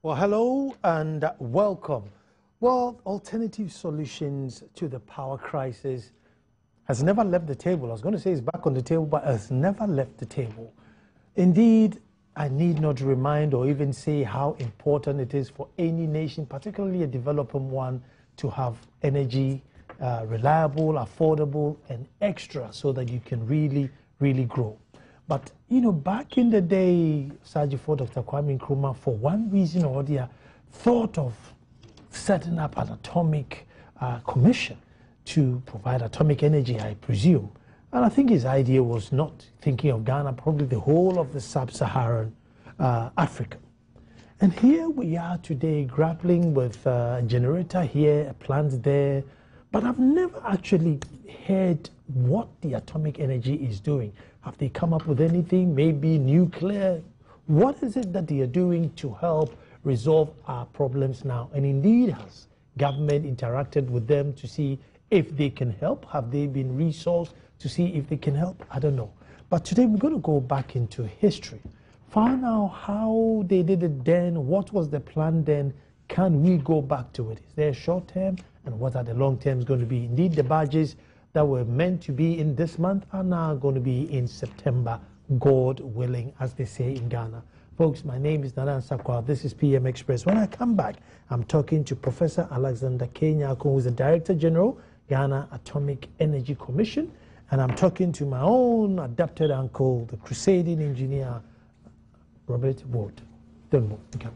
Well, hello and welcome. Well, alternative solutions to the power crisis has never left the table. I was going to say it's back on the table, but has never left the table. Indeed, I need not remind or even say how important it is for any nation, particularly a developing one, to have energy reliable, affordable, and extra so that you can really grow. But, you know, back in the day, Sajifo, Dr. Kwame Nkrumah, for one reason or the other, thought of setting up an atomic commission to provide atomic energy, I presume. And I think his idea was not thinking of Ghana, probably the whole of the sub-Saharan Africa. And here we are today grappling with a generator here, a plant there, but I've never actually heard what the atomic energy is doing. Have they come up with anything? Maybe nuclear? What is it that they are doing to help resolve our problems now? And indeed, has government interacted with them to see if they can help? Have they been resourced to see if they can help? I don't know. But today we're going to go back into history. Find out how they did it then, what was the plan then, can we go back to it? Is there a short term, and what are the long terms going to be? Indeed, the badges that were meant to be in this month are now going to be in September, God willing, as they say in Ghana. Folks, my name is Nana Sakwa. This is PM Express. When I come back, I'm talking to Professor Alexander K. who is the Director General, Ghana Atomic Energy Commission, and I'm talking to my own adopted uncle, the crusading engineer, Robert Wood. Don't move. Okay.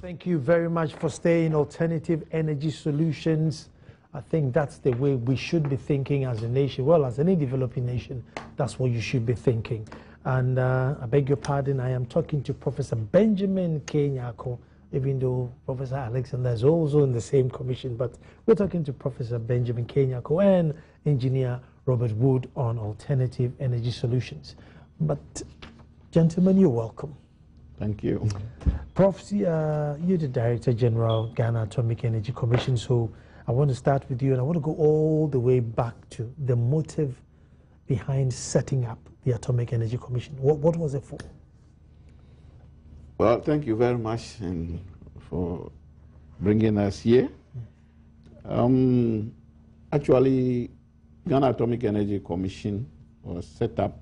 Thank you very much for staying. Alternative energy solutions. I think that's the way we should be thinking as a nation. Well, as any developing nation, that's what you should be thinking. And I beg your pardon, I am talking to Professor Benjamin K. Nyarko, even though Professor Alexander is also in the same commission, but we're talking to Professor Benjamin K. Nyarko and Engineer Robert Wood on alternative energy solutions. But gentlemen, you're welcome. Thank you. Prof, you're the Director General, Ghana Atomic Energy Commission, so I want to start with you, and I want to go all the way back to the motive behind setting up the Atomic Energy Commission. What was it for? Well, thank you very much for bringing us here. Actually, Ghana Atomic Energy Commission was set up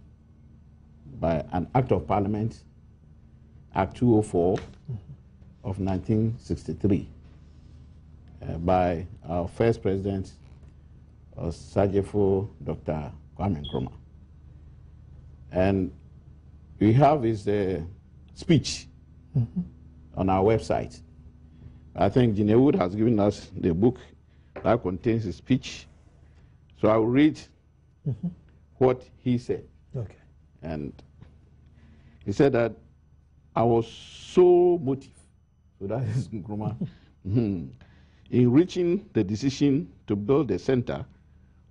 by an Act of Parliament, Act 204 of 1963, by our first president, Sajifo Dr. Kwame Nkrumah. And we have his speech on our website. I think Gene Wood has given us the book that contains his speech. So I will read what he said. Okay. And he said that I was so motive, so that is Nkrumah, in reaching the decision to build a center,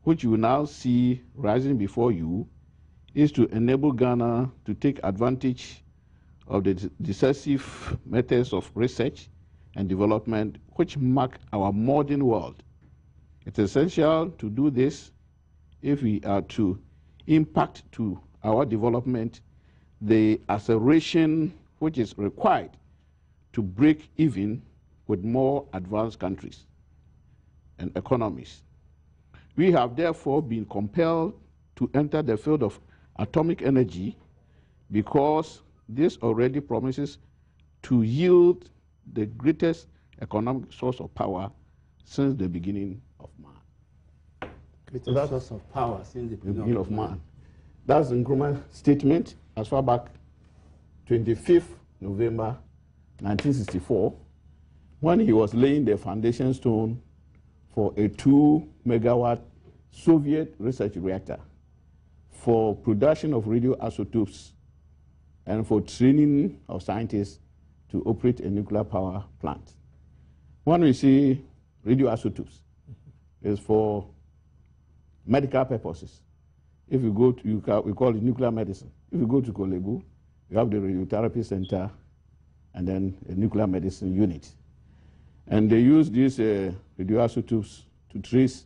which you now see rising before you, is to enable Ghana to take advantage of the decisive methods of research and development which mark our modern world. It's essential to do this if we are to impact to our development the acceleration which is required to break even with more advanced countries and economies. We have therefore been compelled to enter the field of atomic energy because this already promises to yield the greatest economic source of power since the beginning of man. Greatest source of power since the beginning of man. That's Nkrumah's statement as far back 25th November 1964, when he was laying the foundation stone for a 2-megawatt Soviet research reactor for production of radioisotopes and for training of scientists to operate a nuclear power plant. When we say radioisotopes, it's for medical purposes. If you go to, we call it nuclear medicine. If you go to Kolebu, you have the radiotherapy center and then a nuclear medicine unit. And they use these radioisotopes to trace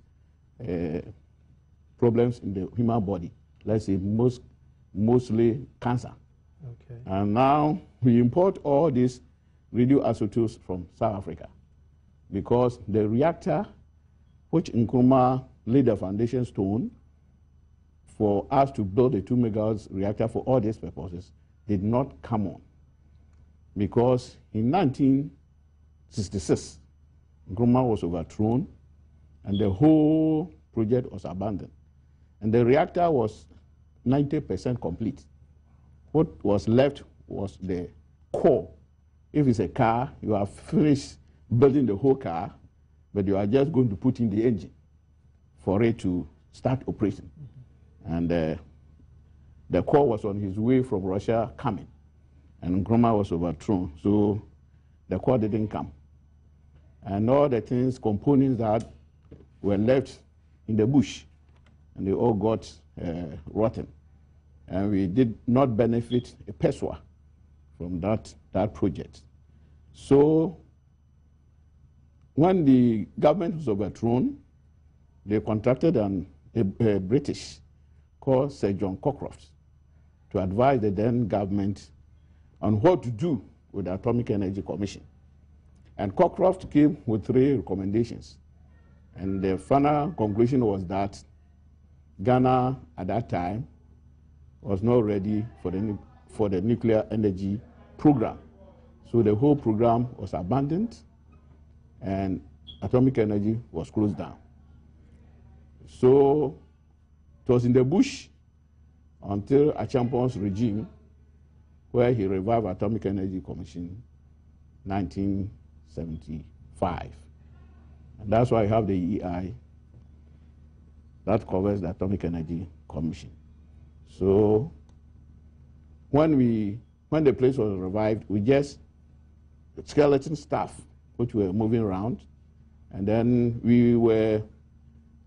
problems in the human body, let's say mostly cancer. Okay. And now we import all these radioisotopes from South Africa because the reactor which Nkrumah laid the foundation stone for us to build a 2 megawatt reactor for all these purposes did not come on. Because in 1966, Nkrumah was overthrown and the whole project was abandoned. And the reactor was 90% complete. What was left was the core. If it's a car, you have finished building the whole car, but you are just going to put in the engine for it to start operating. And the core was on his way from Russia coming, and Nkrumah was overthrown, so the core didn't come. And all the things, components that were left in the bush, and they all got rotten. And we did not benefit a pesewa from that project. So when the government was overthrown, they contracted a British called Sir John Cockcroft to advise the then government on what to do with the Atomic Energy Commission. And Cockcroft came with 3 recommendations. And the final conclusion was that Ghana at that time was not ready for the nuclear energy program. So the whole program was abandoned and atomic energy was closed down. So it was in the bush until Achampon's regime where he revived Atomic Energy Commission 1975. And that's why I have the EI that covers the Atomic Energy Commission. So when the place was revived, we just skeleton staff which were moving around, and then we were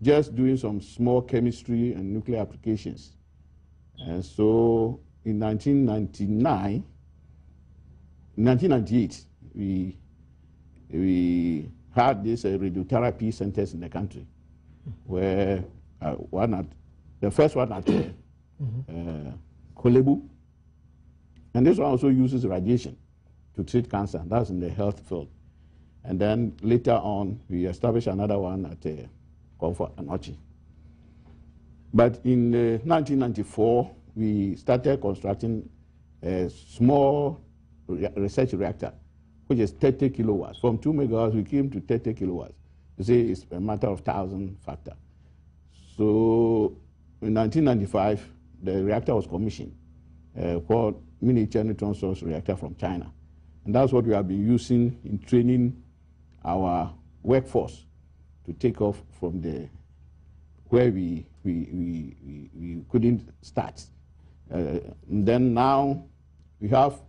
just doing some small chemistry and nuclear applications. And so in 1998, we had these radiotherapy centers in the country, where the first one at Kolebu, and this one also uses radiation to treat cancer. That's in the health field. And then later on, we established another one at Comfort and Ochi. But in 1994, we started constructing a small research reactor, which is 30 kilowatts. From 2 megawatts, we came to 30 kilowatts. You see, it's a matter of 1,000 factor. So in 1995, the reactor was commissioned, called miniature neutron source reactor from China. And that's what we have been using in training our workforce to take off from where we couldn't start. And then now we have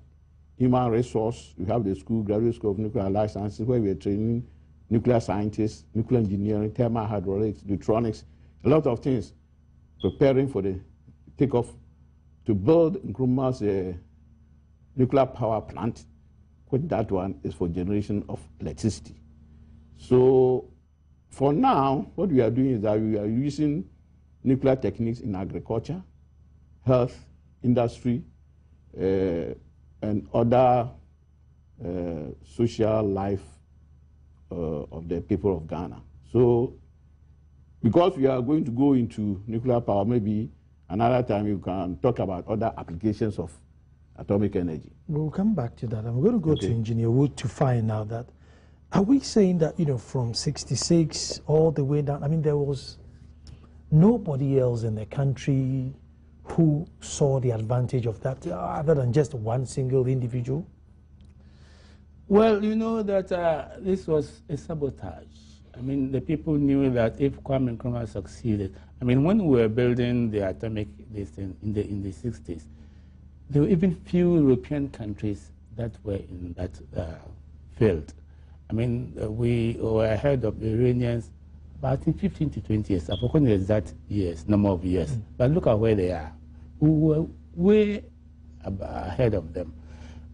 human resource. We have the graduate school of nuclear life sciences, where we are training nuclear scientists, nuclear engineering, thermal hydraulics, neutronics, a lot of things, preparing for the takeoff to build Nkrumah's nuclear power plant, which that one is for generation of electricity. So for now, what we are doing is that we are using nuclear techniques in agriculture, health, industry, and other social life of the people of Ghana. So because we are going to go into nuclear power, maybe another time you can talk about other applications of atomic energy. We'll come back to that. I'm going to go to Engineer Wood to find out that, are we saying that, from 66 all the way down, I mean, there was nobody else in the country who saw the advantage of that other than just one single individual? Well, you know that this was a sabotage. I mean, the people knew that if Kwame Nkrumah succeeded, I mean, when we were building the atomic in the 60s, there were even few European countries that were in that field. I mean, we were ahead of the Iranians about in 15 to 20 years. I've forgotten the exact number of years. But look at where they are. We were way ahead of them.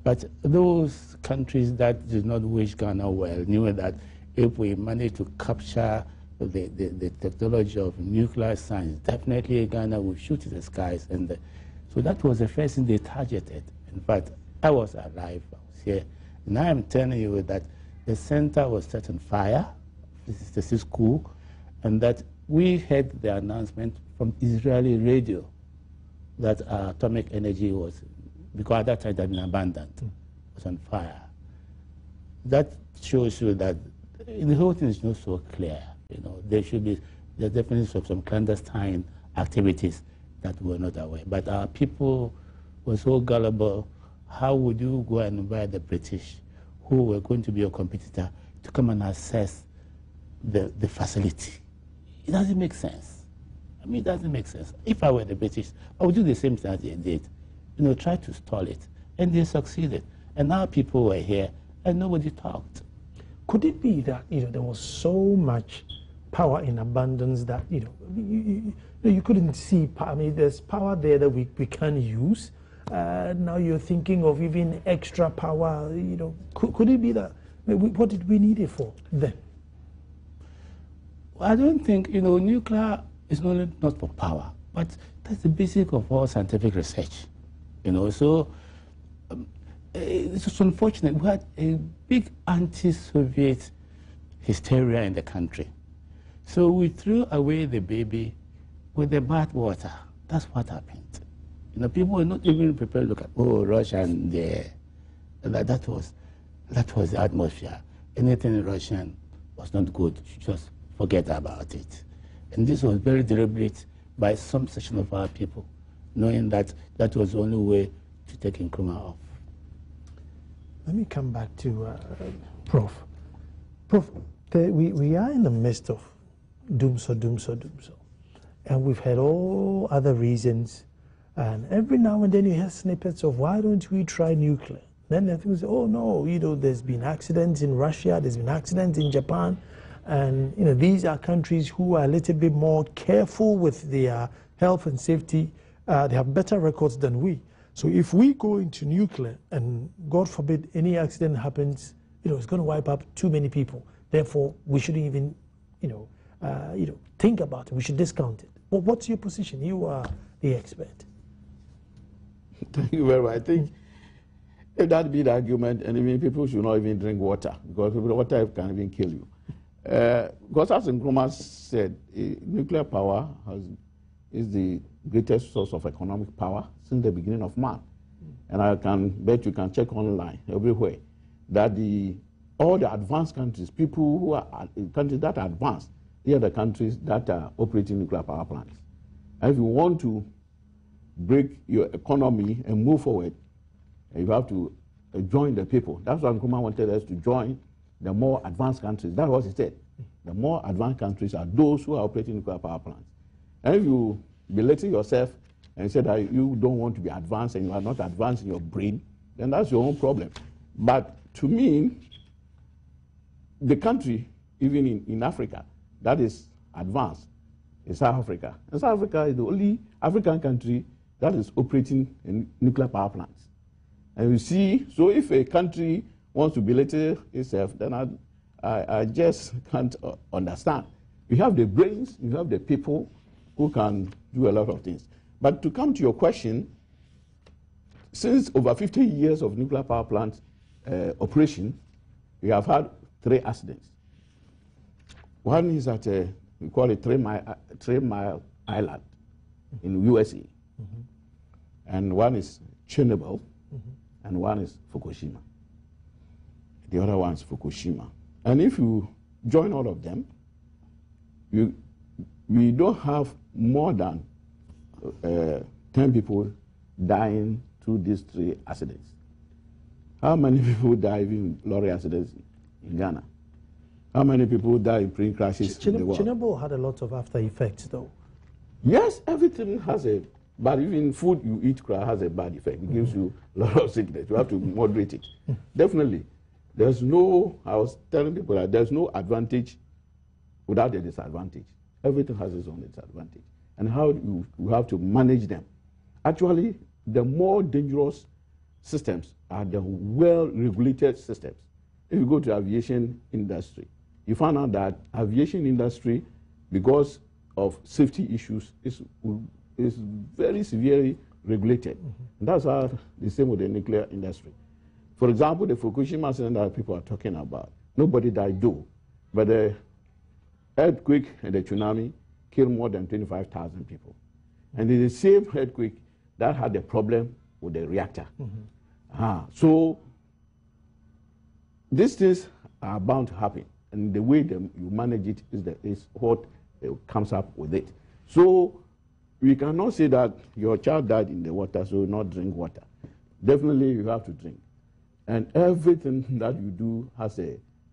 But those countries that did not wish Ghana well knew that if we managed to capture the technology of nuclear science, definitely Ghana will shoot in the skies. And so that was the first thing they targeted. In fact, I was alive, I was here. Now I'm telling you that the center was set on fire, this is school, and that we heard the announcement from Israeli radio that atomic energy was, because at that time it had been abandoned, was on fire. That shows you that the whole thing is not so clear. You know, there should be the definition of some clandestine activities that we're not aware. But our people were so gullible. How would you go and invite the British, who were going to be your competitor, to come and assess the facility? It doesn't make sense. I mean, it doesn't make sense. If I were the British, I would do the same thing that they did. You know, try to stall it. And they succeeded. And now people were here and nobody talked. Could it be that, you know, there was so much power in abundance that, you know, you couldn't see, I mean, there's power there that we can use. Now you're thinking of even extra power, you know. Could it be that, what did we need it for then? I don't think, you know, nuclear is not for power, but that's the basic of all scientific research, you know. So it's just unfortunate. We had a big anti-Soviet hysteria in the country. So we threw away the baby with the bathwater. That's what happened. You know, people were not even prepared to look at, oh, Russia and that was the atmosphere. Anything Russian was not good. You should just forget about it. And this was very deliberate by some section of our people, knowing that that was the only way to take Nkrumah off. Let me come back to Prof. Prof, we are in the midst of doomsday. And we've had all other reasons. And every now and then you hear snippets of, why don't we try nuclear? Then people say, oh no, you know, there's been accidents in Russia, there's been accidents in Japan. And, you know, these are countries who are a little bit more careful with their health and safety. They have better records than we. So if we go into nuclear and God forbid any accident happens, you know, it's going to wipe up too many people. Therefore, we shouldn't even, think about it. We should discount it. But what's your position? You are the expert. Thank you very much. I think if that be the argument, and even people should not even drink water, because water can even kill you. Because as Nkrumah said, nuclear power is the greatest source of economic power since the beginning of man. And I can bet you can check online everywhere that all the advanced countries, people who are countries that are advanced, they are the countries that are operating nuclear power plants. And if you want to break your economy and move forward, you have to join the people. That's why Nkrumah wanted us to join the more advanced countries. That's what he said. The more advanced countries are those who are operating nuclear power plants. And if you belittle yourself and say that you don't want to be advanced and you are not advanced in your brain, then that's your own problem. But to me, the country, even in Africa, that is advanced is South Africa. And South Africa is the only African country that is operating in nuclear power plants. And you see, so if a country wants to belittle itself, then I just can't understand. You have the brains, you have the people who can do a lot of things. But to come to your question, since over 50 years of nuclear power plant operation, we have had 3 accidents. One is at we call it 3 Mile Island in USA. Mm-hmm. And one is Chernobyl, and one is Fukushima. The other one is Fukushima. And if you join all of them, we don't have more than 10 people dying through these 3 accidents. How many people die in lorry accidents in Ghana? How many people die in plane crashes in the world? Chernobyl had a lot of after effects, though. Yes, everything has a, but even food you eat has a bad effect. It gives you a lot of sickness. You have to moderate it. Definitely. There's no, I was telling people that there's no advantage without a disadvantage. Everything has its own disadvantage. And how you have to manage them. Actually, the more dangerous systems are the well-regulated systems. If you go to aviation industry, you find out that aviation industry, because of safety issues, is very severely regulated. And that's how the same with the nuclear industry. For example, the Fukushima incident that people are talking about, nobody died though, but the earthquake and the tsunami killed more than 25,000 people. And it's the same earthquake that had the problem with the reactor. So these things are bound to happen, and the way you manage it is what comes up with it. So we cannot say that your child died in the water, so not drink water. Definitely you have to drink. And everything that you do has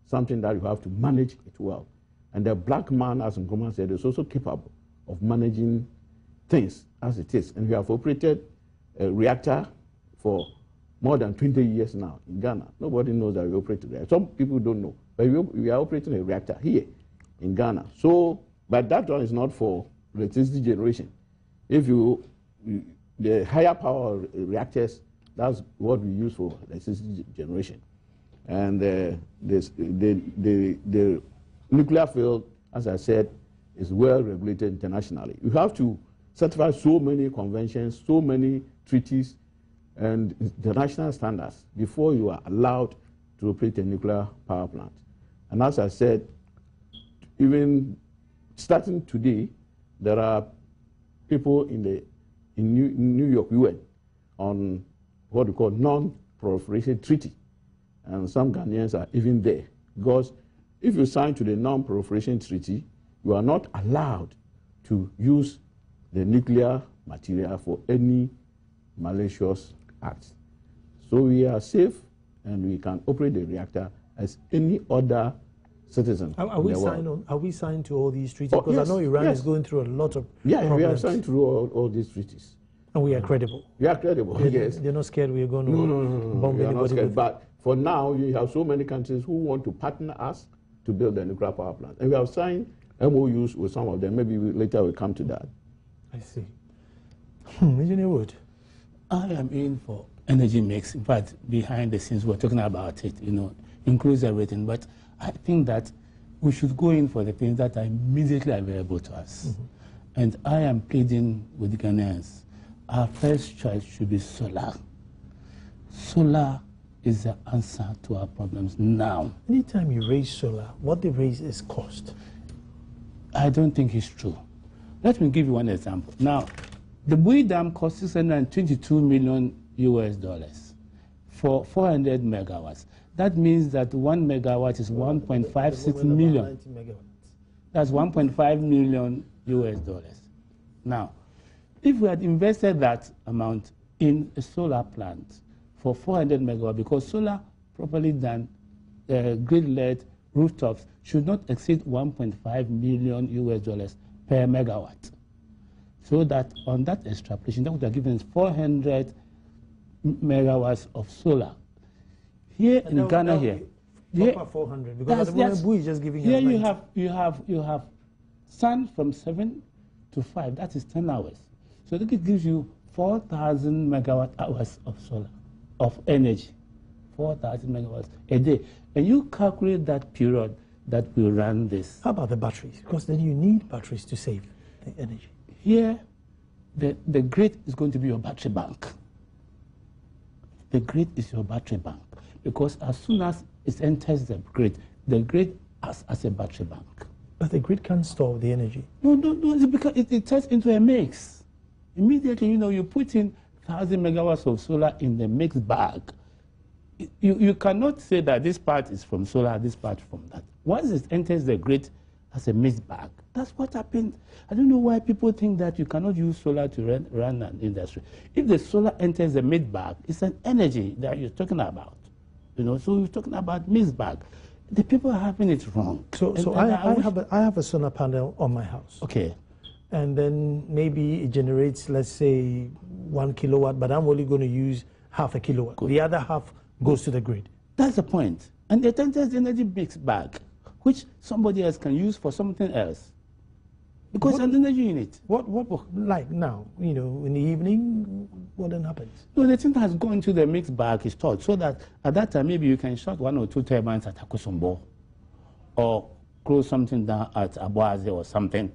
something that you have to manage it well. And the black man, as Nkrumah said, is also capable of managing things as it is. And we have operated a reactor for more than 20 years now in Ghana. Nobody knows that we operate a reactor. Some people don't know, but we are operating a reactor here in Ghana. So, but that one is not for electricity generation. If the higher power reactors, that's what we use for electricity generation. And the nuclear field, as I said, is well regulated internationally. You have to certify so many conventions, so many treaties, and international standards before you are allowed to operate a nuclear power plant. And as I said, even starting today, there are people in New York, UN, on what we call non-proliferation treaty. And some Ghanaians are even there. Because if you sign to the non-proliferation treaty, you are not allowed to use the nuclear material for any malicious acts. So we are safe and we can operate the reactor as any other citizen. Are we signed to all these treaties? Because yes, I know Iran is going through a lot of problems. We are signed to all these treaties. And we are credible. We are credible, yes. They're not scared we are going to bomb we are not anybody. scared. But for now, you have so many countries who want to partner us to build a nuclear power plant. And we have signed MOUs with some of them. Maybe later we'll come to that. I see. Engineer Wood. I am in for energy mix. In fact, behind the scenes, we're talking about it, includes everything. But I think that we should go in for the things that are immediately available to us. And I am pleading with the Ghanaians. Our first choice should be solar. Solar is the answer to our problems now. Anytime you raise solar, what they raise is cost. I don't think it's true. Let me give you one example. Now, the Bui Dam cost $622 million for 400 megawatts. That means that 1 megawatt is 1.56 million. That's $1.5 million. Now, if we had invested that amount in a solar plant for 400 megawatts, because solar properly done, grid-led rooftops should not exceed $1.5 million per megawatt. So that on that extrapolation, that would have given us 400 megawatts of solar. Here in Ghana, here, 400, because at the moment, Bui is just giving here you have sun from 7 to 5. That is 10 hours. So that it gives you 4,000 megawatt hours of solar, of energy, 4,000 megawatts a day. And you calculate that period that we run this. How about the batteries? Because then you need batteries to save the energy. Here, the grid is going to be your battery bank. The grid is your battery bank. Because as soon as it enters the grid acts as a battery bank. But the grid can't store the energy. No, it's because it turns into a mix. Immediately, you put in 1,000 megawatts of solar in the mixed bag. You cannot say that this part is from solar, this part from that. Once it enters the grid as a mixed bag, that's what happened. I don't know why people think that you cannot use solar to run an industry. If the solar enters the mixed bag, it's an energy that you're talking about. So you're talking about mixed bag. The people are having it wrong. So I have a solar panel on my house. Okay. And then maybe it generates, let's say, 1 kilowatt, but I'm only going to use half a kilowatt. Good. The other half goes to the grid. That's the point. And it enters the energy mixed bag, which somebody else can use for something else. Because an energy unit. What like now, in the evening, what then happens? No, the thing that has gone to the mixed bag is stored so that at that time maybe you can shut 1 or 2 turbines at Akosombo or close something down at Aboaze or something,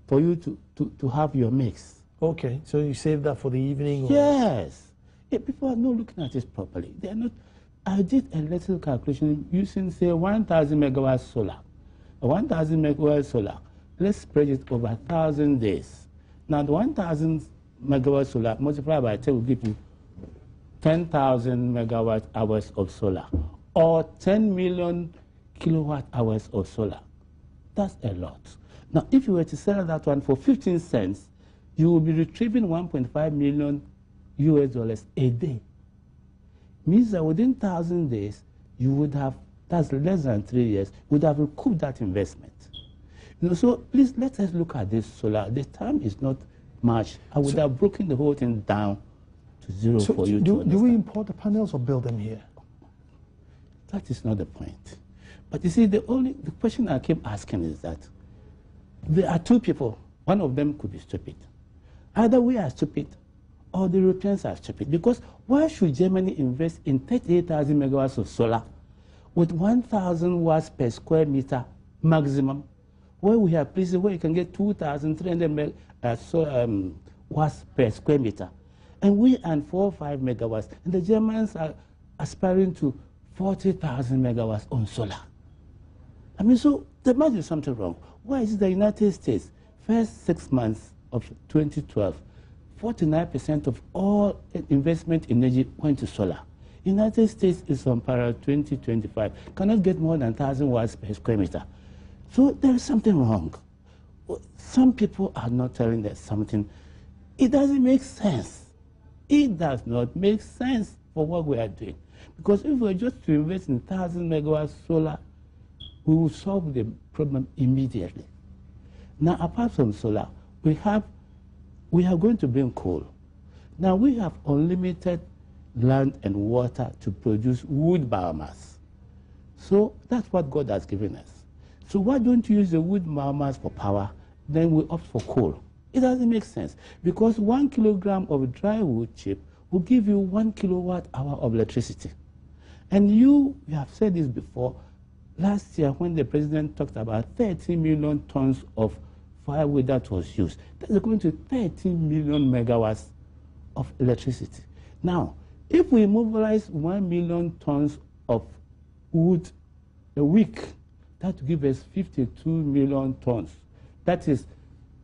for you to have your mix. Okay, so you save that for the evening? Or? Yes. Yeah, people are not looking at it properly. They are not. I did a little calculation using, say, 1,000 megawatts solar. 1,000 megawatts solar. Let's spread it over 1,000 days. Now, the 1,000 megawatt solar multiplied by 10 will give you 10,000 megawatt hours of solar, or 10 million kilowatt hours of solar. That's a lot. Now, if you were to sell that one for 15 cents, you will be retrieving 1.5 million US dollars a day. Means that within 1,000 days, you would have, that's less than 3 years, would have recouped that investment. You know, so please let us look at this solar. The time is not much. I would have broken the whole thing down to zero for you to understand. Do we import the panels or build them here? That is not the point. But you see, the question I keep asking is that there are two people. One of them could be stupid. Either we are stupid or the Europeans are stupid. Because why should Germany invest in 38,000 megawatts of solar with 1,000 watts per square meter maximum, where we have places where you can get 2,300 watts per square meter? And we earn 4 or 5 megawatts. And the Germans are aspiring to 40,000 megawatts on solar. I mean, so there must be something wrong. Why is it the United States, first 6 months of 2012, 49% of all investment in energy went to solar? United States is on parallel 2025, cannot get more than 1,000 watts per square meter. So there is something wrong. Some people are not telling us something. It doesn't make sense. It does not make sense for what we are doing. Because if we were just to invest in 1,000 megawatts solar, we will solve the problem immediately. Now, apart from solar, we are going to bring coal. Now, we have unlimited land and water to produce wood biomass. So that's what God has given us. So why don't you use the wood biomass for power, then we opt for coal? It doesn't make sense, because 1 kilogram of dry wood chip will give you 1 kilowatt hour of electricity. And you have said this before, last year when the president talked about 30 million tons of firewood that was used, that's equivalent to 13 million megawatts of electricity. Now, if we mobilize 1 million tons of wood a week, that will give us 52 million tons. That is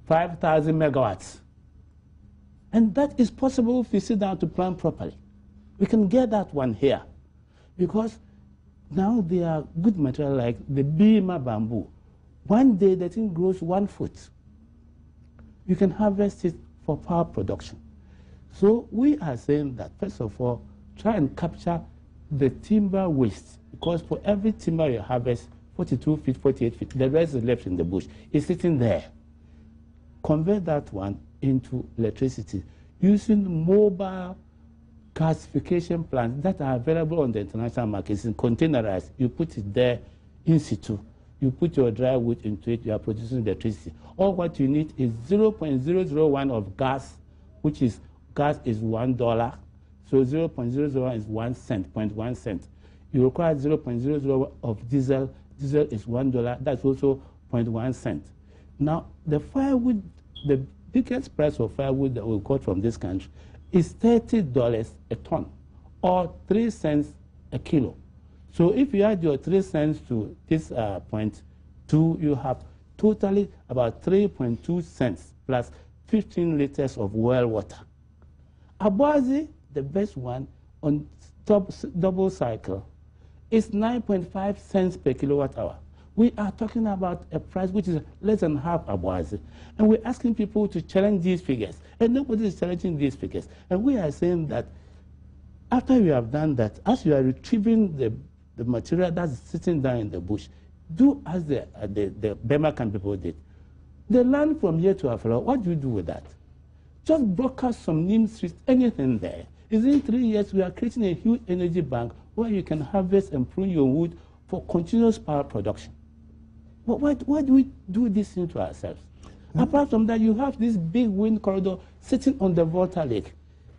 5,000 megawatts. And that is possible if we sit down to plan properly. We can get that one here, because now there are good material like the Bima bamboo. One day the thing grows 1 foot. You can harvest it for power production. So we are saying that, first of all, try and capture the timber waste, because for every timber you harvest, 42 feet, 48 feet, the rest is left in the bush. It's sitting there. Convert that one into electricity using mobile gasification plants that are available on the international markets in containerized. You put it there in situ. You put your dry wood into it, you are producing electricity. All what you need is 0.001 of gas, which is, gas is $1. So 0.001 is 1 cent, 0.1 cent. You require 0.00 of diesel. Diesel is $1. That's also 0.1 cent. Now, the firewood, the biggest price of firewood that we got from this country is $30 a ton, or 3 cents a kilo. So if you add your 3 cents to this 0.2, you have totally about 3.2 cents plus 15 liters of well water. Aboazi, the best one on double cycle, is 9.5 cents per kilowatt hour. We are talking about a price which is less than half Aboazi. And we're asking people to challenge these figures. And nobody is challenging these figures. And we are saying that after you have done that, as you are retrieving the material that's sitting down in the bush, do as the Bemakan people did. The land from here to Afro, what do you do with that? Just broadcast some neem streets, anything there. In 3 years, we are creating a huge energy bank where you can harvest and prune your wood for continuous power production. But why do we do this thing to ourselves? Apart from that, you have this big wind corridor sitting on the Volta Lake,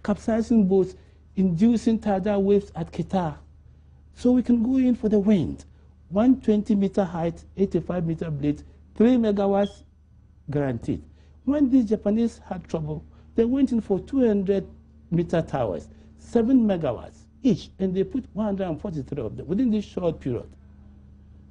capsizing boats, inducing tidal waves at Qatar. So we can go in for the wind. 120-meter height, 85-meter blade, 3 megawatts guaranteed. When the Japanese had trouble They went in for 200-meter towers, 7 megawatts each, and they put 143 of them within this short period.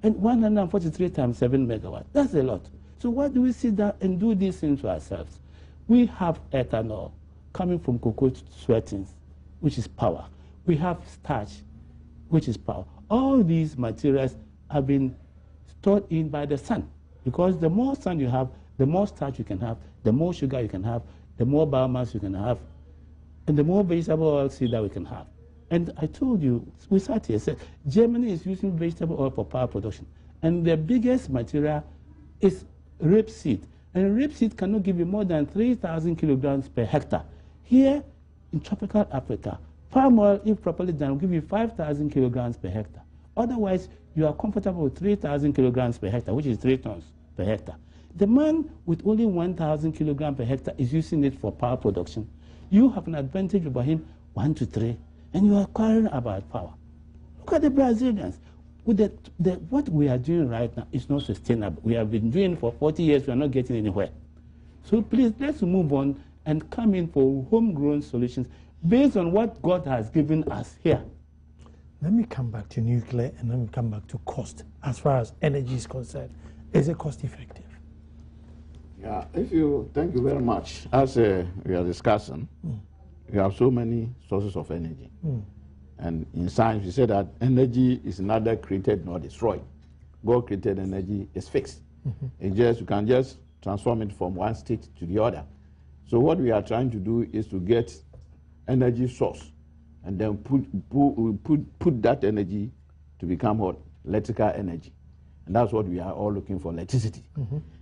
And 143 times 7 megawatts, that's a lot. So why do we sit down and do these things to ourselves? We have ethanol coming from cocoa sweatings, which is power. We have starch, which is power. All these materials have been stored in by the sun, because the more sun you have, the more starch you can have, the more sugar you can have, the more biomass you can have, and the more vegetable oil seed that we can have. And I told you, we sat here, said Germany is using vegetable oil for power production, and the biggest material is rapeseed. And rapeseed cannot give you more than 3,000 kilograms per hectare. Here in tropical Africa, palm oil, if properly done, will give you 5,000 kilograms per hectare. Otherwise, you are comfortable with 3,000 kilograms per hectare, which is 3 tons per hectare. The man with only 1,000 kilograms per hectare is using it for power production. You have an advantage over him, 1 to 3, and you are quarreling about power. Look at the Brazilians. With what we are doing right now is not sustainable. We have been doing it for 40 years. We are not getting anywhere. So please, let's move on and come in for homegrown solutions based on what God has given us here. Let me come back to nuclear and then come back to cost. As far as energy is concerned, is it cost effective? Yeah, thank you very much. As we are discussing, we have so many sources of energy. And in science, we say that energy is neither created nor destroyed. God created energy is fixed. You can just transform it from one state to the other. So what we are trying to do is to get energy source and then put that energy to become what? Electrical energy. And that's what we are all looking for, electricity.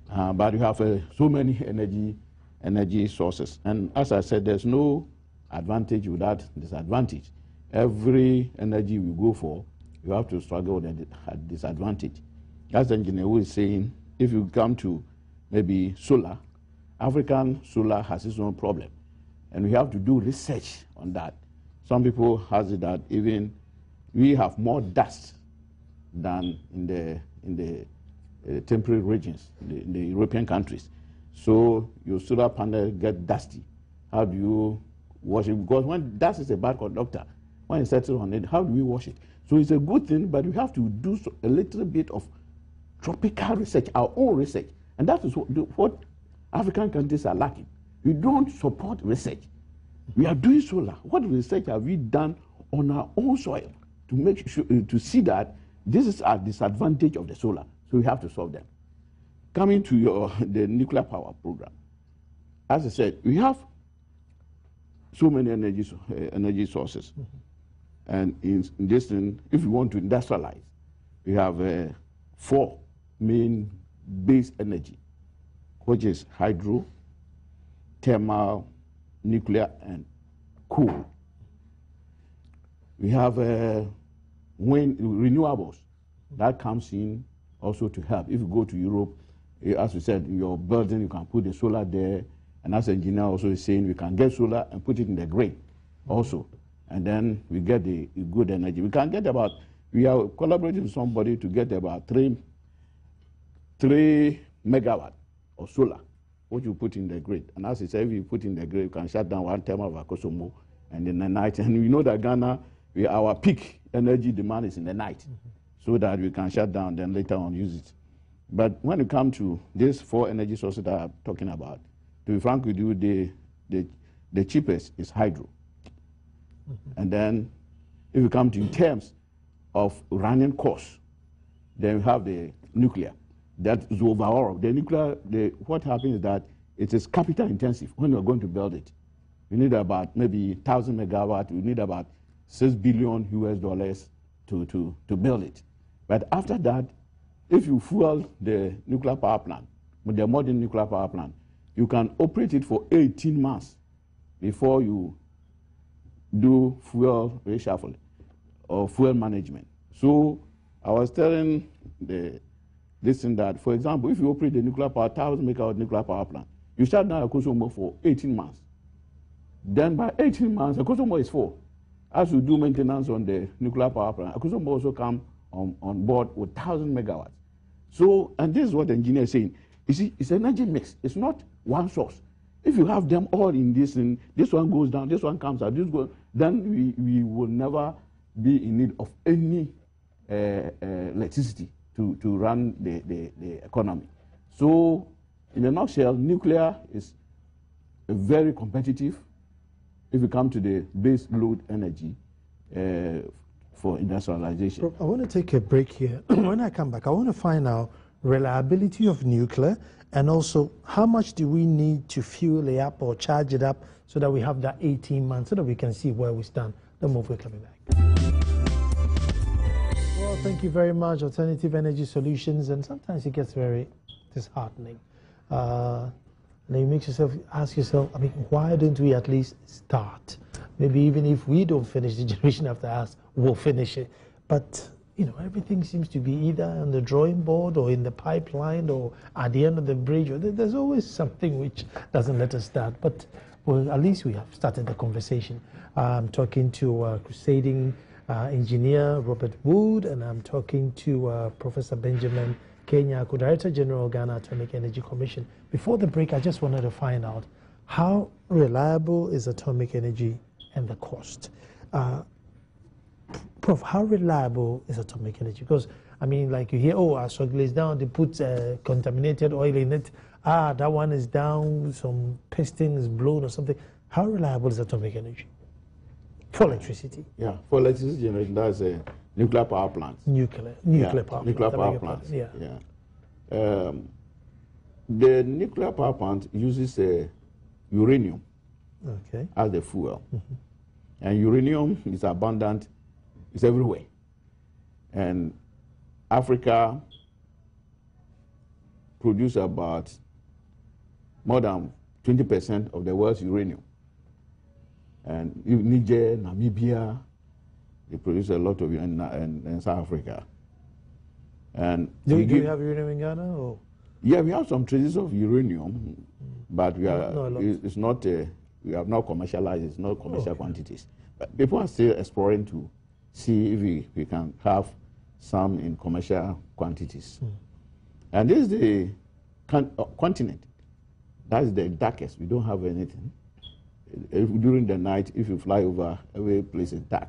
But you have so many energy sources. And as I said, there's no advantage without disadvantage. Every energy we go for, you have to struggle with a disadvantage. As the engineer was saying, if you come to maybe solar, African solar has its own problem. And we have to do research on that. Some people has it that even we have more dust than in the temperate regions, in the European countries. So your solar panel get dusty. How do you wash it? Because when dust is a bad conductor, when it settles on it, how do we wash it? So it's a good thing, but we have to do a little bit of tropical research, our own research. And that is what African countries are lacking. We don't support research. We are doing solar. What research have we done on our own soil to make sure, to see that this is a disadvantage of the solar? So we have to solve them. Coming to the nuclear power program, as I said, we have so many energy sources. And in this thing, if we want to industrialize, we have 4 main base energy, which is hydro, thermal, nuclear, and coal. We have wind renewables that comes in also to help. If you go to Europe, as we said, in your building, you can put the solar there. And as the engineer also is saying, we can get solar and put it in the grid also. And then we get the good energy. We can get about, we are collaborating with somebody to get about 3 megawatt of solar, which you put in the grid. And as I said, if you put in the grid, you can shut down one term of Akosomo and in the night. And we know that Ghana, our peak energy demand is in the night, so that we can shut down, then later on use it. But when it comes to these 4 energy sources that I'm talking about, to be frank with you, the cheapest is hydro. And then if you come to in terms of running costs, then you have the nuclear. That is overall. The nuclear, what happens is that it is capital intensive when you're going to build it. You need about maybe 1,000 megawatt, you need about $6 billion US to build it. But after that, if you fuel the nuclear power plant, with the modern nuclear power plant, you can operate it for 18 months before you do fuel reshuffle or fuel management. So I was telling this thing that, for example, if you operate the nuclear power, 1,000 megawatt nuclear power plant, you shut down Akosomo for 18 months. Then by 18 months, Akosomo is full. As you do maintenance on the nuclear power plant, Akosomo also come on board with 1,000 megawatts. So, and this is what the engineer is saying. You see, it's energy mix. It's not one source. If you have them all in this, and this one goes down, this one comes out, this goes, then we will never be in need of any electricity to run the economy. So, in a nutshell, nuclear is very competitive if you come to the base load energy for industrialization. I want to take a break here. When I come back, I want to find out reliability of nuclear, and also how much do we need to fuel it up or charge it up so that we have that 18 months so that we can see where we stand. Don't move, we're coming back. Well, thank you very much, Alternative Energy Solutions, and sometimes it gets very disheartening. And then you make yourself, ask yourself, I mean, why don't we at least start? Maybe even if we don't finish, the generation after us will finish it. But you know, everything seems to be either on the drawing board or in the pipeline or at the end of the bridge. Or there's always something which doesn't let us start. But well, at least we have started the conversation. I'm talking to crusading engineer Robert Wood, and I'm talking to Professor Benjamin Kenyaku, Director General, Ghana Atomic Energy Commission. Before the break, I just wanted to find out how reliable is atomic energy and the cost. Prof, how reliable is atomic energy? Because, I mean, like you hear, oh, our struggle is down, they put contaminated oil in it. Ah, that one is down, some piston is blown or something. How reliable is atomic energy for electricity? Yeah, for electricity generation, that's a nuclear power plant. Nuclear power plant. Yeah. The nuclear power plant uses uranium as the fuel. Mm-hmm. And uranium is abundant. It's everywhere. And Africa produces about more than 20% of the world's uranium. And Niger, Namibia, they produce a lot of uranium in South Africa. And do you have uranium in Ghana? Or? Yeah, we have some traces of uranium, but we are, it's not, we have not commercialized, it's not commercial quantities. But people are still exploring to see if we can have some in commercial quantities. And this is the continent. That's the darkest. We don't have anything. During the night, if you fly over, every place is dark.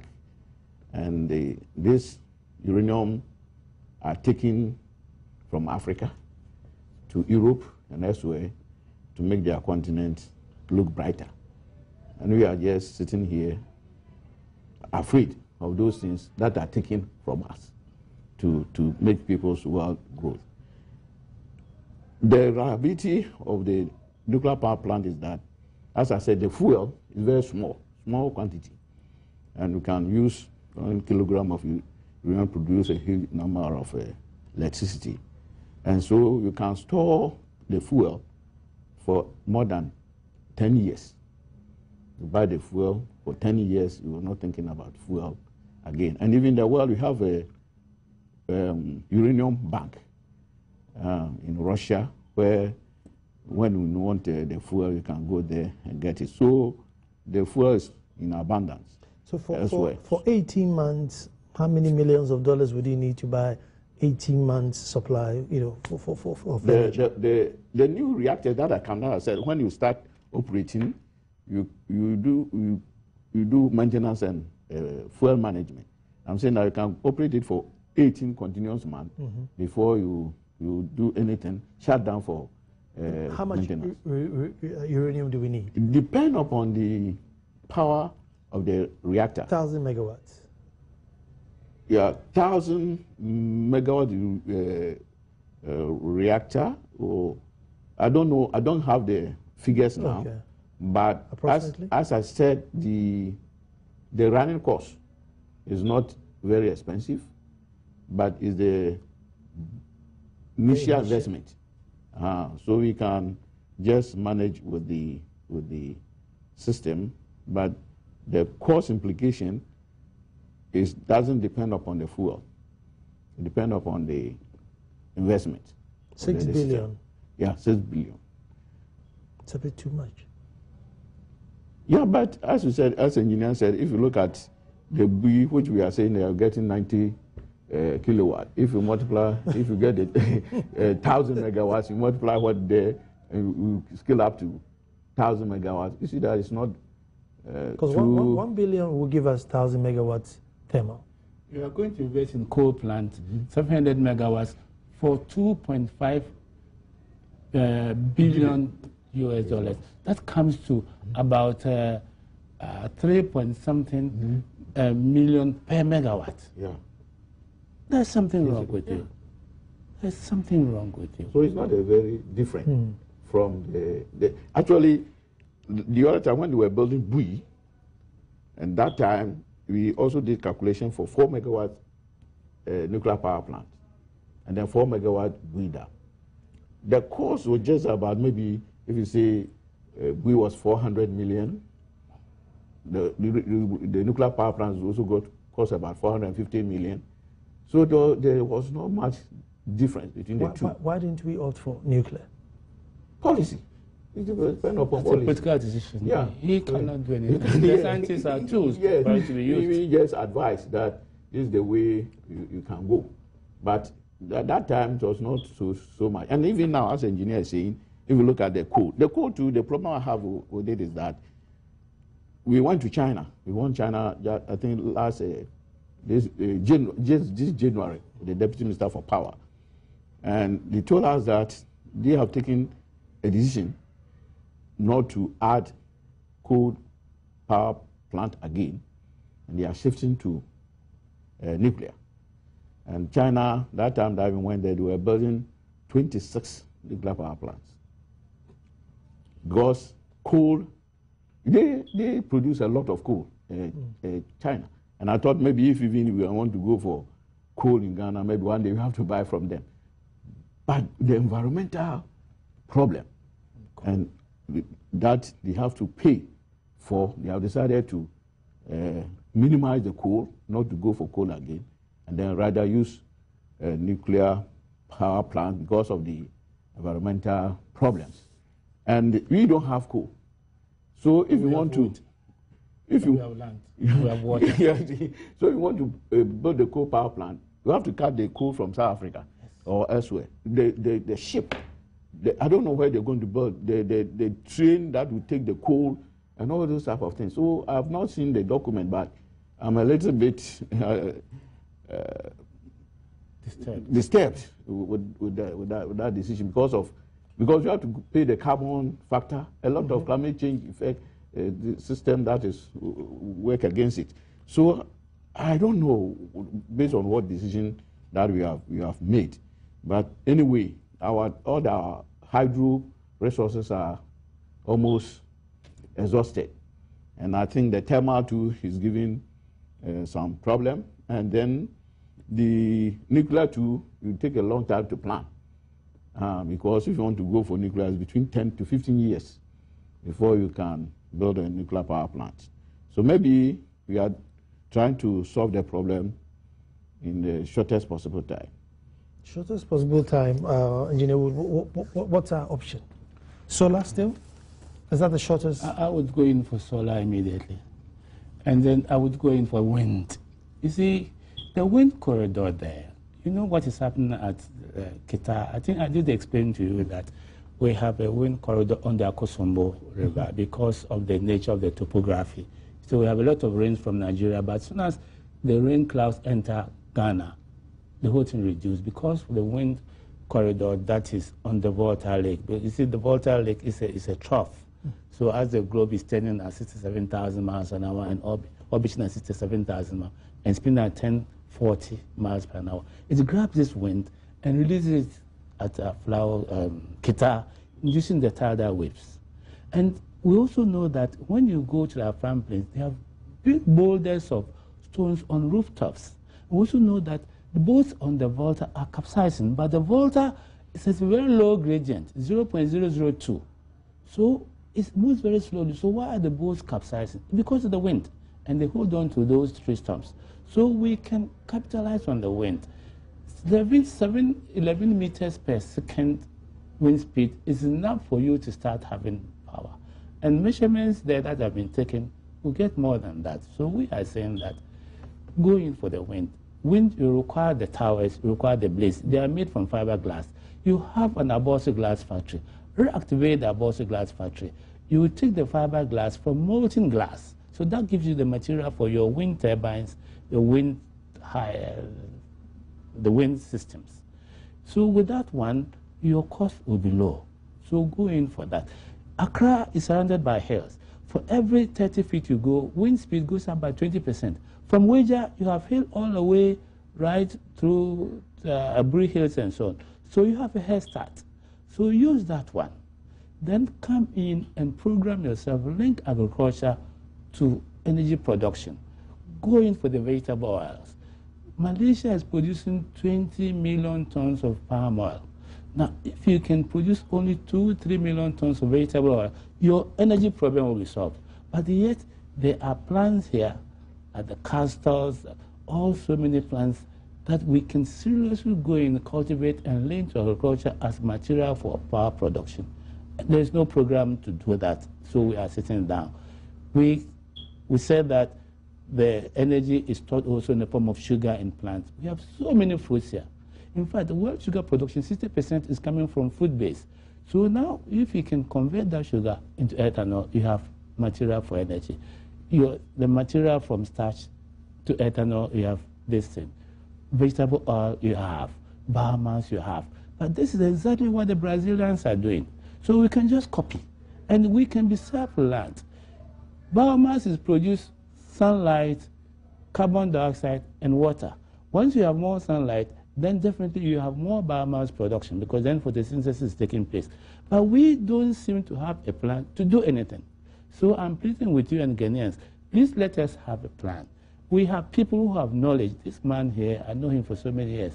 And this uranium are taken from Africa to Europe and elsewhere to make their continent look brighter. And we are just sitting here afraid of those things that are taken from us to make people's world growth. The reliability of the nuclear power plant is that, as I said, the fuel is very small quantity. And we can use 1 kilogram of uranium to produce a huge number of electricity. And so you can store the fuel for more than 10 years. You buy the fuel for 10 years, you are not thinking about fuel again. And even in the world, we have a uranium bank in Russia, where when we want the fuel, you can go there and get it. So the fuel is in abundance. So for 18 months, how many millions of dollars would you need to buy 18 months supply, you know, for the new reactors that I can now said, when you start operating, you do maintenance and fuel management. I'm saying that you can operate it for 18 continuous months before you do anything, shut down for how much uranium do we need? It depends upon the power of the reactor. 1,000 megawatts. Yeah, 1,000 megawatt reactor. Or I don't know. I don't have the figures now. Okay. But as I said, the running cost is not very expensive, but is the initial investment. So we can just manage with the system, but the cost implication doesn't depend upon the fuel. It depends upon the investment. 6 billion. System. Yeah, 6 billion. It's a bit too much. Yeah, but as you said, as the engineer said, if you look at the B, which we are saying they are getting 90 kilowatt. If you multiply, if you get it 1,000 megawatts, you multiply what there, and you scale up to 1,000 megawatts. You see that it's not Because 1 billion will give us 1,000 megawatts thermal. You are going to invest in coal plant, 700 megawatts for 2.5 billion US dollars. That comes to about 3-point-something million per megawatt. Yeah. There's something wrong with you. There's something wrong with you. So it's not a very different from the actually, the other time when we were building Bui, and that time we also did calculation for 4 megawatt nuclear power plant, and then 4 megawatt Bui dam. The cost was just about, maybe, if you say Bui was 400 million, the nuclear power plants also cost about 450 million. So there was not much difference between the two. Why didn't we opt for nuclear? Policy. It depends upon policy. It's a political decision. Yeah. He cannot do anything. The scientists are tools for it to be used. We just advise that this is the way you can go. But at that time, it was not so much. And even now, as engineer is saying, if you look at the code too, the problem I have with it is that we went to China. We won China, I think, this January, the Deputy Minister for Power. And they told us that they have taken a decision not to add coal power plant again, and they are shifting to nuclear. And China, that time that we went there, they were building 26 nuclear power plants. Because coal, they produce a lot of coal, China. And I thought maybe if even we want to go for coal in Ghana, maybe one day we have to buy from them. But the environmental problem, and that they have to pay for, they have decided to minimize the coal, not to go for coal again, and then rather use nuclear power plant because of the environmental problems. And we don't have coal. So if you want to, if you have land, you have water. So if you want to build a coal power plant, you have to cut the coal from South Africa or elsewhere. The ship, I don't know where they're going to build, the train that will take the coal and all those type of things. So I've not seen the document, but I'm a little bit disturbed with that decision because you have to pay the carbon factor, a lot of climate change effect, the system that is work against it. So I don't know based on what decision that we have made, but anyway, all our hydro resources are almost exhausted, and I think the thermal too is giving some problem, and then the nuclear too will take a long time to plan because if you want to go for nuclear, it's between 10 to 15 years before you can build a nuclear power plant. So maybe we are trying to solve the problem in the shortest possible time. Shortest possible time, Engineer, what's our option? Solar still? Is that the shortest? I would go in for solar immediately. And then I would go in for wind. You see, the wind corridor there, you know what is happening at Kita? I think I did explain to you that we have a wind corridor on the Akosombo River because of the nature of the topography. So we have a lot of rains from Nigeria, but as soon as the rain clouds enter Ghana, the whole thing reduces because of the wind corridor that is on the Volta Lake. But you see, the Volta Lake is a trough. So as the globe is turning at 67,000 miles an hour and orbiting at 67,000 miles and spinning at 1040 miles per hour, it grabs this wind and releases it at Kita, inducing the tidal waves. And we also know that when you go to our farm plains, they have big boulders of stones on rooftops. We also know that the boats on the Volta are capsizing, but the Volta is a very low gradient, 0.002. So it moves very slowly. So why are the boats capsizing? Because of the wind, and they hold on to those tree stumps. So we can capitalize on the wind. 11 meters per second wind speed is enough for you to start having power. And measurements there that have been taken will get more than that. So we are saying that go in for the wind. Wind, you require the towers, you require the blades. They are made from fiberglass. You have an Abossey glass factory. Reactivate the Abossey glass factory. You will take the fiberglass from molten glass. So that gives you the material for your wind turbines, the wind systems. So with that one, your cost will be low. So go in for that. Accra is surrounded by hills. For every 30 feet you go, wind speed goes up by 20%. From Weija, you have hill all the way right through Aburi Hills and so on. So you have a head start. So use that one. Then come in and program yourself, link agriculture to energy production. Go in for the vegetable oils. Malaysia is producing 20 million tons of palm oil. Now, if you can produce only 2-3 million tons of vegetable oil, your energy problem will be solved. But yet, there are plants here at the castles, also many plants that we can seriously go in, cultivate, and link to agriculture as material for power production. There's no program to do that, so we are sitting down. We said that the energy is stored also in the form of sugar in plants. We have so many fruits here. In fact, the world sugar production, 60% is coming from food base. So now, if you can convert that sugar into ethanol, you have material for energy. The material from starch to ethanol, you have this thing. Vegetable oil, you have. Biomass, you have. But this is exactly what the Brazilians are doing. So we can just copy, and we can be self-reliant. Biomass is produced sunlight, carbon dioxide, and water. Once you have more sunlight, then definitely you have more biomass production, because then photosynthesis is taking place. But we don't seem to have a plan to do anything. So I'm pleading with you and Ghanaians, please let us have a plan. We have people who have knowledge. This man here, I know him for so many years.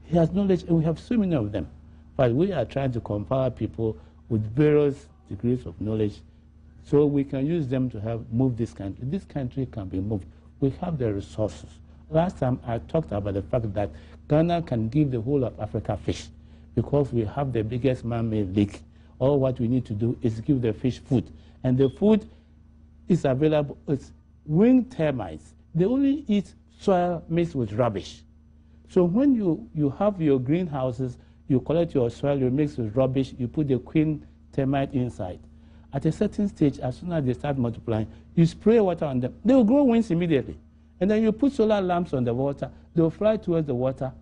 He has knowledge, and we have so many of them. But we are trying to empower people with various degrees of knowledge so we can use them to help move this country. This country can be moved. We have the resources. Last time I talked about the fact that Ghana can give the whole of Africa fish because we have the biggest man-made lake. All what we need to do is give the fish food. And the food is available. It's wind termites. They only eat soil mixed with rubbish. So when you have your greenhouses, you collect your soil, you mix with rubbish, you put the queen termite inside. At a certain stage, as soon as they start multiplying, you spray water on them. They will grow wings immediately. And then you put solar lamps on the water. They will fly towards the water,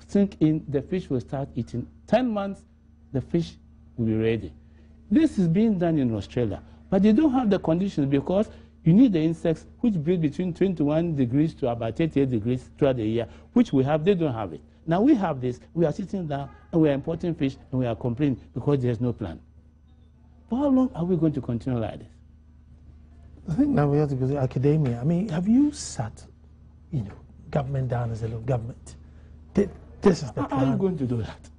sink in, the fish will start eating. 10 months, the fish will be ready. This is being done in Australia. But they don't have the conditions because you need the insects which breed between 21 degrees to about 38 degrees throughout the year, which we have. They don't have it. Now we have this. We are sitting down and we are importing fish and we are complaining because there's no plan. For how long are we going to continue like this? I think now we have to go to academia. I mean, have you sat, government down as a little government? This is the plan. How are you going to do that?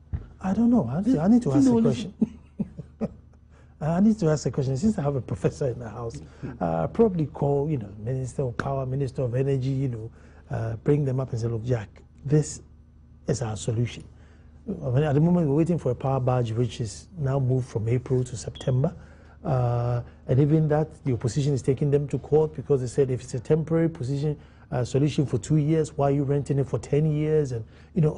I don't know. I need to ask a question. I need to ask a question. Since I have a professor in the house, probably call, Minister of Power, Minister of Energy, bring them up and say, look, Jack, this is our solution. I mean, at the moment, we're waiting for a power badge, which is now moved from April to September. And even that, the opposition is taking them to court because they said if it's a temporary solution for 2 years, why are you renting it for 10 years? And,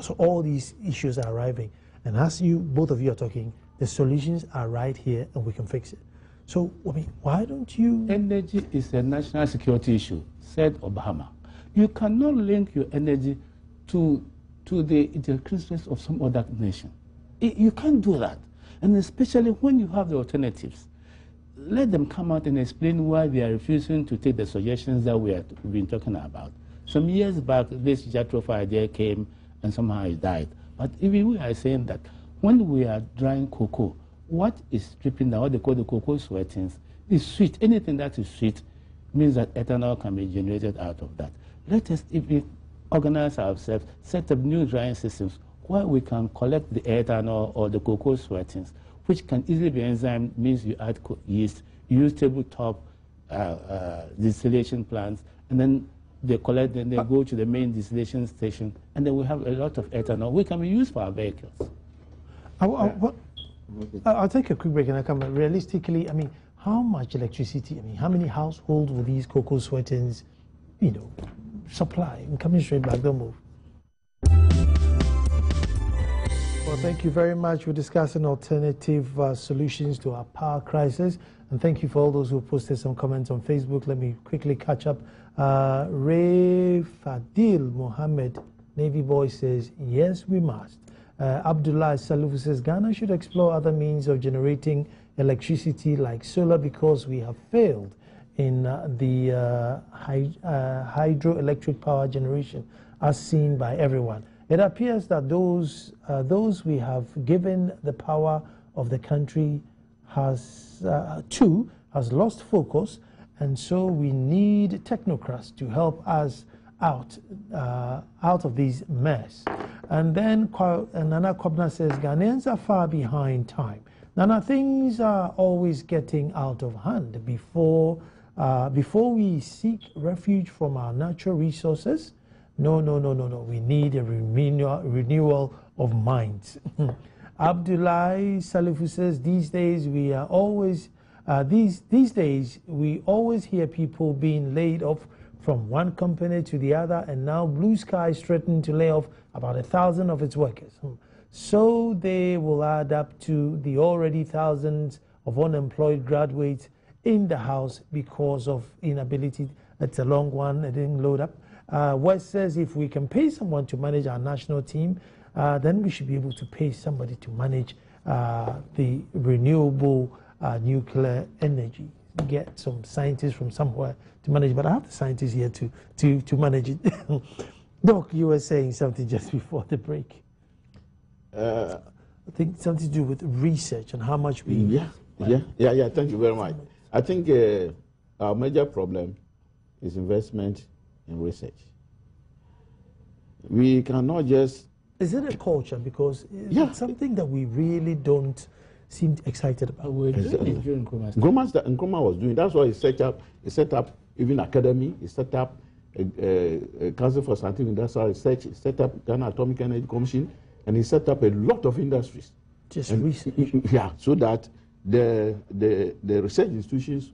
so all these issues are arriving. And as both of you are talking, the solutions are right here and we can fix it. So, I mean, why don't you... Energy is a national security issue, said Obama. You cannot link your energy to the interests of some other nation. You can't do that. And especially when you have the alternatives. Let them come out and explain why they are refusing to take the suggestions that we've been talking about. Some years back, this Jatropha idea came and somehow it died. But even we are saying that when we are drying cocoa, what is stripping down, what they call the cocoa sweatings, is sweet. Anything that is sweet means that ethanol can be generated out of that. Let us, if we organize ourselves, set up new drying systems where we can collect the ethanol or the cocoa sweatings, which can easily be enzymed, means you add yeast, you use tabletop distillation plants, and then they collect, then they go to the main distillation station, and then we have a lot of ethanol which can be used for our vehicles. I'll take a quick break and I'll come back. Realistically, I mean, how much electricity, how many households will these cocoa sweatings, supply? I'm coming straight back, don't move. Well, thank you very much. We're discussing alternative solutions to our power crisis. And thank you for all those who posted some comments on Facebook. Let me quickly catch up. Ray Fadil Mohammed, Navy boy, says, yes, we must. Abdullah Salufu says, Ghana should explore other means of generating electricity like solar because we have failed in the hydroelectric power generation as seen by everyone. It appears that those we have given the power of the country has lost focus, and so we need technocrats to help us out of this mess. And then Nana Kobna says, Ghanaians are far behind time. Nana, things are always getting out of hand. Before we seek refuge from our natural resources, no. We need a renewal of minds. Abdullah Salifu says, these days we always hear people being laid off from one company to the other, and now Blue Sky is threatening to lay off about 1,000 of its workers. So they will add up to the already thousands of unemployed graduates in the house because of inability. It's a long one, it didn't load up. West says if we can pay someone to manage our national team, then we should be able to pay somebody to manage the renewable nuclear energy. Get some scientists from somewhere to manage, but I have the scientists here to manage it. Doc, you were saying something just before the break. I think something to do with research and how much we... Yeah, thank you very much. I think our major problem is investment in research. We cannot just... Is it a culture? Because it's something that we really don't seem excited about. We're doing it during Nkrumah. Nkrumah was doing. That's why he set up even academy. He set up a Council for Scientific Industrial Research. He set up Ghana Atomic Energy Commission, and he set up a lot of industries. Just research. Yeah, so that the research institutions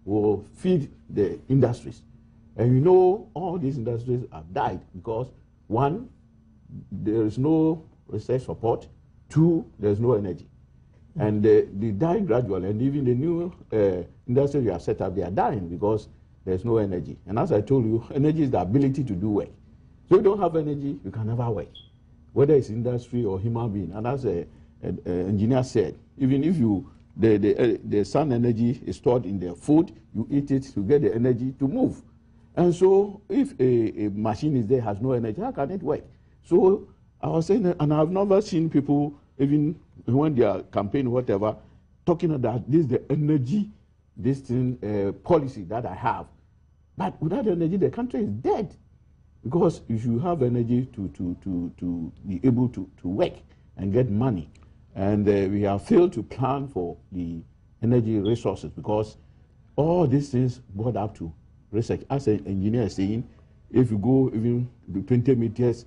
will feed the industries. And you know, all these industries have died because, one, there is no research support. Two, there's no energy. And they die gradually. And even the new industries we have set up, they are dying because there's no energy. And as I told you, energy is the ability to do work. So if you don't have energy, you can never work, whether it's industry or human being. And as an engineer said, even if the sun energy is stored in the food, you eat it, you get the energy to move. And so if a machine is there, has no energy, how can it work? So I was saying, and I've never seen people, even when they are campaigning, whatever, talking about this, the energy, this thing, policy that I have. But without energy, the country is dead. Because if you have energy to be able to work and get money, and we have failed to plan for the energy resources because all these things brought up to research. As an engineer is saying, if you go even 20 meters,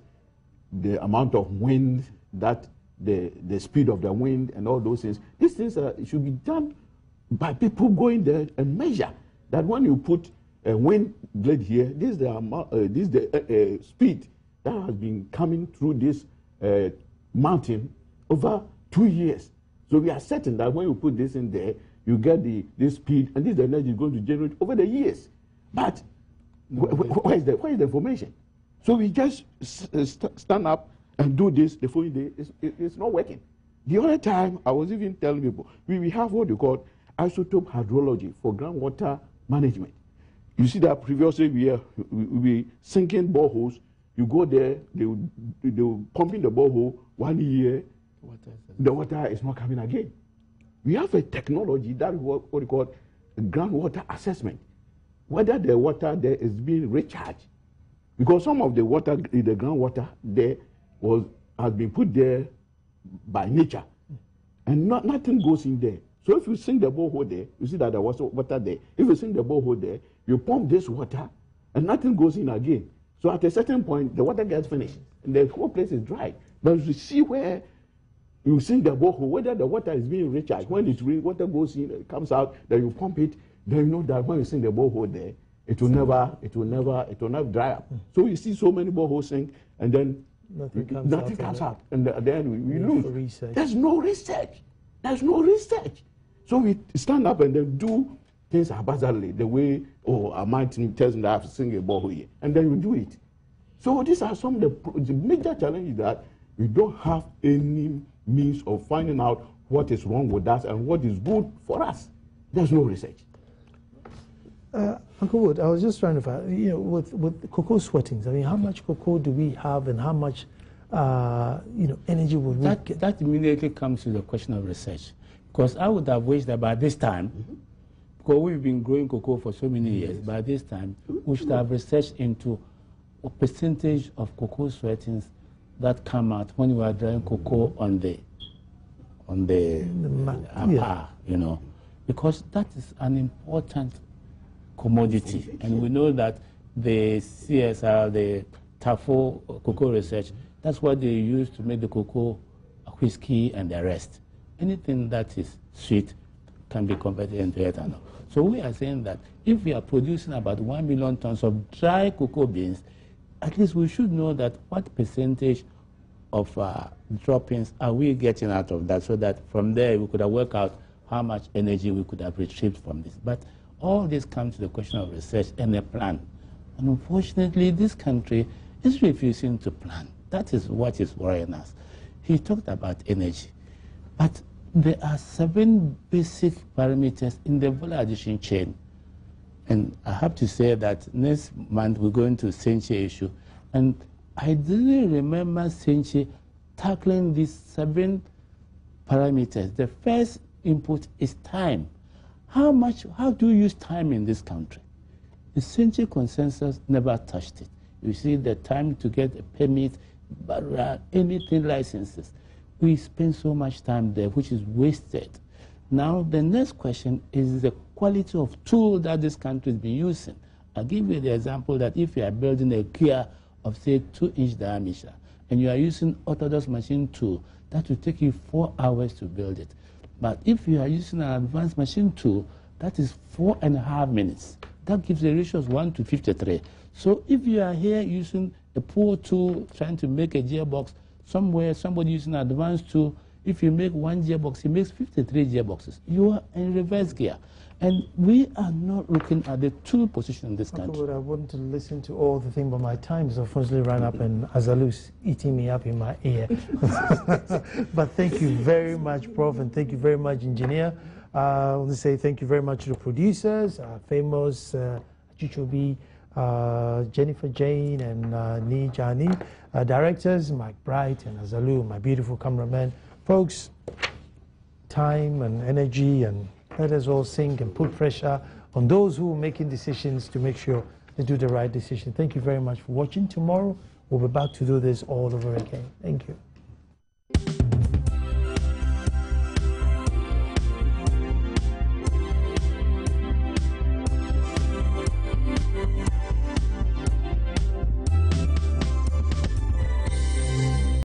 the amount of wind, that the speed of the wind and all those things, these things should be done by people going there and measure that when you put a wind blade here, this is the amount, this is the speed that has been coming through this mountain over 2 years. So we are certain that when you put this in there, you get this speed, and this energy is going to generate over the years. But where is the information? So we just stand up and do this the following day. It's not working. The other time, I was even telling people, we have what you call isotope hydrology for groundwater management. You see that previously we sinking boreholes. You go there, they will pump in the borehole 1 year, the water is not coming again. We have a technology that is what we call groundwater assessment, whether the water there is being recharged. Because some of the water, the groundwater there has been put there by nature, and nothing goes in there. So if you sink the borehole there, you see that there was water there. If you sink the borehole there, you pump this water, and nothing goes in again. So at a certain point, the water gets finished, and the whole place is dry. But you see where you sink the borehole, whether the water is being recharged. When it rains, water goes in, it comes out, then you pump it, then you know that when you sink the borehole there, it will never dry up. So you see so many boreholes sink, and then Nothing comes out. And then we Need for lose. research. There's no research. There's no research. So we stand up and then do things haphazardly, the way, my team tells me that I have to sing a ball here, and then we do it. So these are some of the major challenges, that we don't have any means of finding out what is wrong with us and what is good for us. There's no research. Uncle Wood, I was just trying to find, with cocoa sweatings, I mean, how much cocoa do we have, and how much, energy would we get? That immediately comes to the question of research. Because I would have wished that by this time, because we've been growing cocoa for so many years, by this time, we should have researched into a percentage of cocoa sweatings that come out when we are drying cocoa on the because that is an important commodity. And we know that the CSR, the TAFO cocoa research, that's what they use to make the cocoa whiskey and the rest. Anything that is sweet can be converted into ethanol. So we are saying that if we are producing about 1 million tons of dry cocoa beans, at least we should know that what percentage of droppings are we getting out of that, so that from there we could have worked out how much energy we could have retrieved from this. But all this comes to the question of research and a plan. And unfortunately, this country is refusing to plan. That is what is worrying us. He talked about energy. But there are 7 basic parameters in the value addition chain. And I have to say that next month we're going to Senche issue. And I didn't remember Senche tackling these 7 parameters. The first input is time. How do you use time in this country? The Senche consensus never touched it. You see, the time to get a permit, anything licenses. We spend so much time there, which is wasted. Now, the next question is the quality of tool that this country has been using. I'll give you the example that if you are building a gear of, say, 2-inch diameter, and you are using orthodox machine tool, that will take you 4 hours to build it. But if you are using an advanced machine tool, that is 4.5 minutes. That gives a ratio of 1 to 53. So if you are here using a poor tool, trying to make a gearbox, somewhere somebody using an advanced tool, if you make 1 gearbox, he makes 53 gearboxes. You are in reverse gear. And we are not looking at the tool position in this country. I wanted to listen to all the thing, but my time is unfortunately run up, and Azalu's eating me up in my ear. But thank you very much, Prof, and thank you very much, Engineer. I want to say thank you very much to the producers, famous Chichobi, Jennifer Jane, and Ni Jani. Directors, Mike Bright and Azalu, my beautiful cameraman. Folks, time and energy, and let us all think and put pressure on those who are making decisions to make sure they do the right decision. Thank you very much for watching. Tomorrow, we'll be back to do this all over again. Thank you.